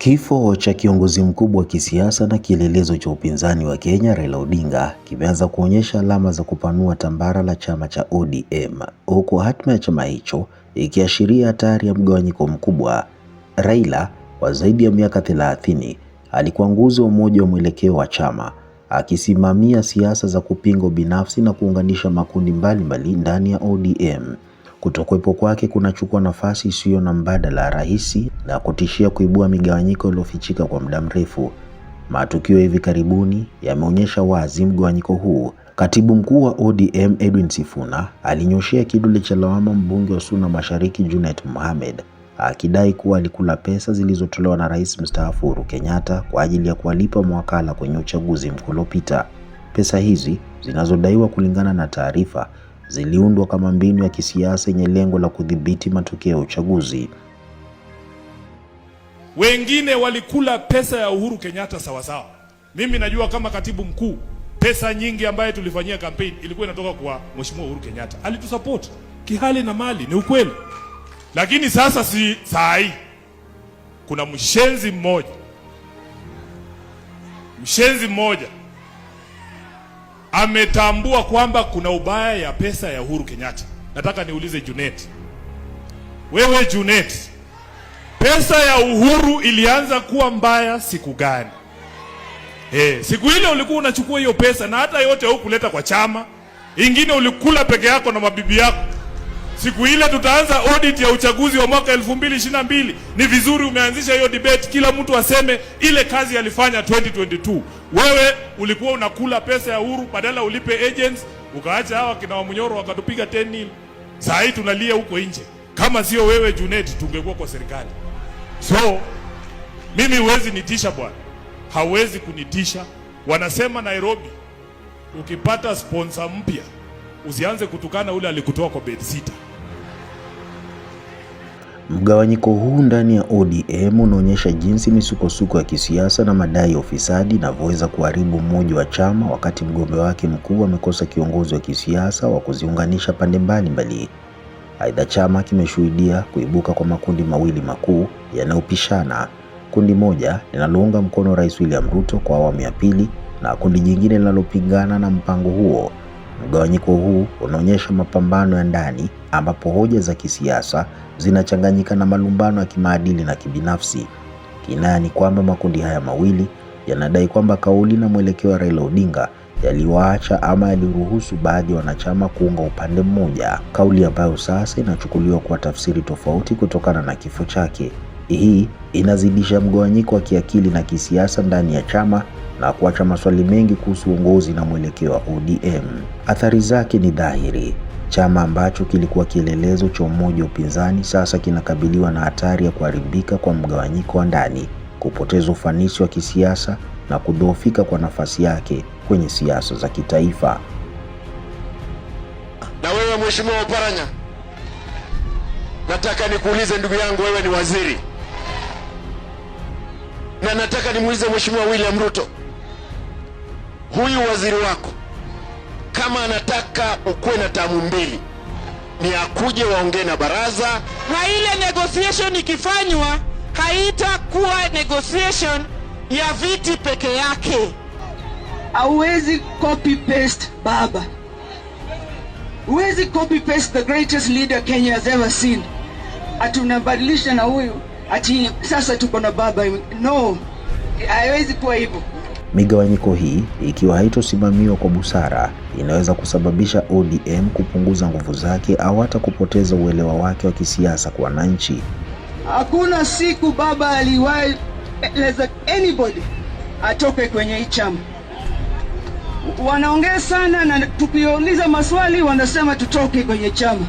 Kifo cha kiongozi mkubwa wa kisiasa na kielelezo cha upinzani wa Kenya, Raila Odinga, kimeanza kuonyesha alama za kupanua tambara la chama cha ODM, huku hatima ya chama hicho ikiashiria hatari ya mgawanyiko mkubwa. Raila, wa zaidi ya miaka 30, alikuwa nguzo umoja wa mwelekeo wa chama, akisimamia siasa za kupinga binafsi na kuunganisha makundi mbalimbali ndani ya ODM. Kutokuwepo kwake kunachukua nafasi isiyo na mbadala rahisi na kutishia kuibua migawanyiko iliyofichika kwa muda mrefu. Matukio hivi karibuni yameonyesha wazi mgawanyiko huu. Katibu mkuu wa ODM Edwin Sifuna alinyoshea kidole cha lawama mbunge wa Suna Mashariki Junet Mohamed, akidai kuwa alikula pesa zilizotolewa na Rais mstaafu Uhuru Kenyatta kwa ajili ya kuwalipa mawakala kwenye uchaguzi mkuu uliopita. Pesa hizi zinazodaiwa, kulingana na taarifa, ziliundwa kama mbinu ya kisiasa yenye lengo la kudhibiti matokeo ya uchaguzi. Wengine walikula pesa ya Uhuru Kenyatta sawasawa. Mimi najua kama katibu mkuu, pesa nyingi ambaye tulifanyia campaign ilikuwa inatoka kwa Mheshimiwa Uhuru Kenyatta. Alitusupport kihali na mali, ni ukweli. Lakini sasa si saa hii kuna mshenzi mmoja ametambua kwamba kuna ubaya ya pesa ya Uhuru Kenyatta. Nataka niulize Junet, wewe Junet, pesa ya Uhuru ilianza kuwa mbaya siku gani? Siku ile ulikuwa unachukua hiyo pesa na hata yote hukuleta kwa chama, ingine ulikula peke yako na mabibi yako. Siku ile tutaanza audit ya uchaguzi wa mwaka 2022. Ni vizuri umeanzisha hiyo debate, kila mtu aseme ile kazi alifanya 2022. Wewe ulikuwa unakula pesa ya Uhuru, badala ulipe agents, ukaacha hawa kina Wamunyoro wakatupiga 10-0. Saa hii tunalia huko nje. Kama sio wewe Junet, tungekuwa kwa serikali. So mimi huwezi nitisha bwana, hawezi kunitisha. Wanasema Nairobi, ukipata sponsor mpya usianze kutukana ule alikutoa kwa bedsitter. Mgawanyiko huu ndani ya ODM unaonyesha jinsi misukosuko ya kisiasa na madai ya ufisadi inavyoweza kuharibu mmoja wa chama, wakati mgombea wake mkuu amekosa kiongozi wa kisiasa wa kuziunganisha pande mbalimbali. Aidha, chama kimeshuhudia kuibuka kwa makundi mawili makuu yanayopishana: kundi moja linalounga mkono Rais William Ruto kwa awamu ya pili na kundi jingine linalopingana na mpango huo. Mgawanyiko huu unaonyesha mapambano ya ndani, ambapo hoja za kisiasa zinachanganyika na malumbano ya kimaadili na kibinafsi. Kinaya ni kwamba makundi haya mawili yanadai kwamba kauli na mwelekeo wa Raila Odinga yaliwaacha ama yaliruhusu baadhi ya wanachama kuunga upande mmoja, kauli ambayo sasa inachukuliwa kwa tafsiri tofauti kutokana na kifo chake. Hii inazidisha mgawanyiko wa kiakili na kisiasa ndani ya chama na kuacha maswali mengi kuhusu uongozi na mwelekeo wa ODM. Athari zake ni dhahiri. Chama ambacho kilikuwa kielelezo cha umoja wa upinzani sasa kinakabiliwa na hatari ya kuharibika kwa mgawanyiko wa ndani, kupoteza ufanisi wa kisiasa na kudhoofika kwa nafasi yake kwenye siasa za kitaifa. Na wewe Mheshimiwa Oparanya, nataka nikuulize ndugu yangu, wewe ni waziri, na nataka nimuulize Mheshimiwa William Ruto, huyu waziri wako kama anataka ukuwe na tamu mbili, ni akuje waongee na baraza, na ile negotiation ikifanywa haitakuwa negotiation ya viti peke yake. Hauwezi copy paste baba, huwezi copy paste the greatest leader Kenya has ever seen. Atunabadilisha na huyu ati sasa tuko na baba. No, haiwezi kuwa hivyo. Migawanyiko hii, ikiwa haitosimamiwa kwa busara, inaweza kusababisha ODM kupunguza nguvu zake au hata kupoteza uelewa wake wa kisiasa kwa wananchi. Hakuna siku baba aliwahi let anybody atoke kwenye hii chama. Wanaongea sana, na tukiuliza maswali wanasema tutoke kwenye chama.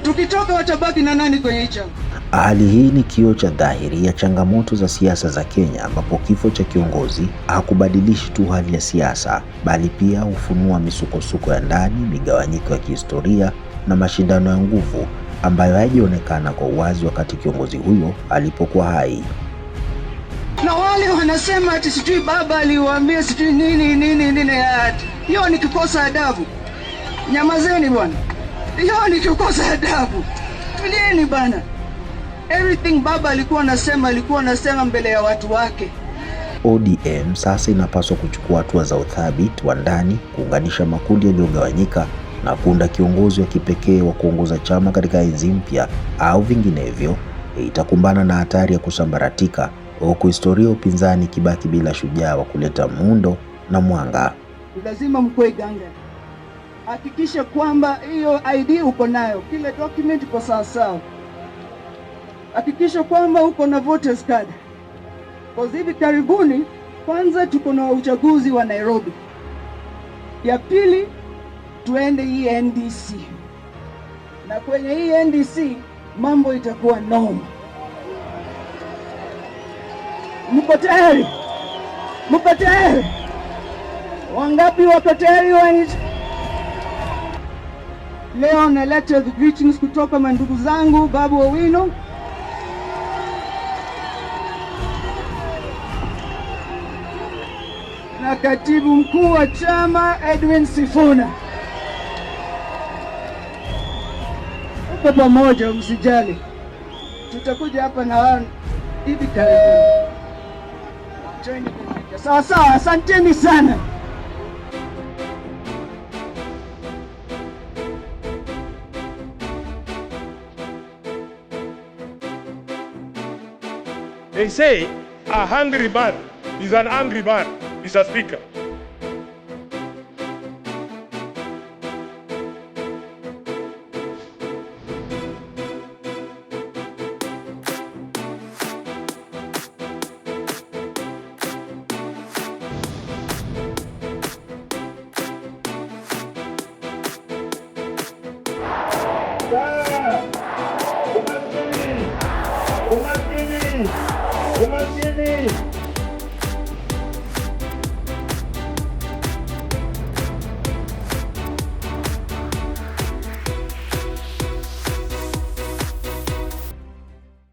Tukitoka watabaki na nani kwenye hii chama? Hali hii ni kioo cha dhahiri ya changamoto za siasa za Kenya, ambapo kifo cha kiongozi hakubadilishi tu hali ya siasa, bali pia hufunua misukosuko ya ndani, migawanyiko ya kihistoria na mashindano ya nguvu ambayo hayajaonekana kwa uwazi wakati kiongozi huyo alipokuwa hai. Na wale wanasema ati sijui baba aliwaambia sijui nini. Hiyo ni kukosa adabu. Nyamazeni bwana. Hiyo ni kukosa adabu. Tulieni bana. Everything baba alikuwa anasema mbele ya watu wake. ODM sasa inapaswa kuchukua hatua za uthabiti wa ndani, kuunganisha makundi yaliyogawanyika na kuunda kiongozi wa kipekee wa kuongoza chama katika enzi mpya, au vinginevyo itakumbana na hatari ya kusambaratika, huku historia upinzani kibaki bila shujaa wa kuleta muundo na mwanga. Lazima mkwe ganga. Hakikisha kwamba hiyo ID uko nayo, kile document iko sawa sawa. Hakikisha kwamba uko na voters card. Kwa hivi karibuni, kwanza tuko na uchaguzi wa Nairobi. Ya pili tuende hii NDC. Na kwenye hii NDC mambo itakuwa noma. Mko tayari? Mko tayari? Wangapi wako tayari? Leo naleta greetings kutoka mandugu zangu Babu Owino, na katibu mkuu wa chama Edwin Sifuna. Uko pamoja, msijali. Tutakuja hapa na wao hivi karibuni. Sawa sawa, asanteni sana. They say a hungry man is an angry man, Mr. Speaker. Umaskini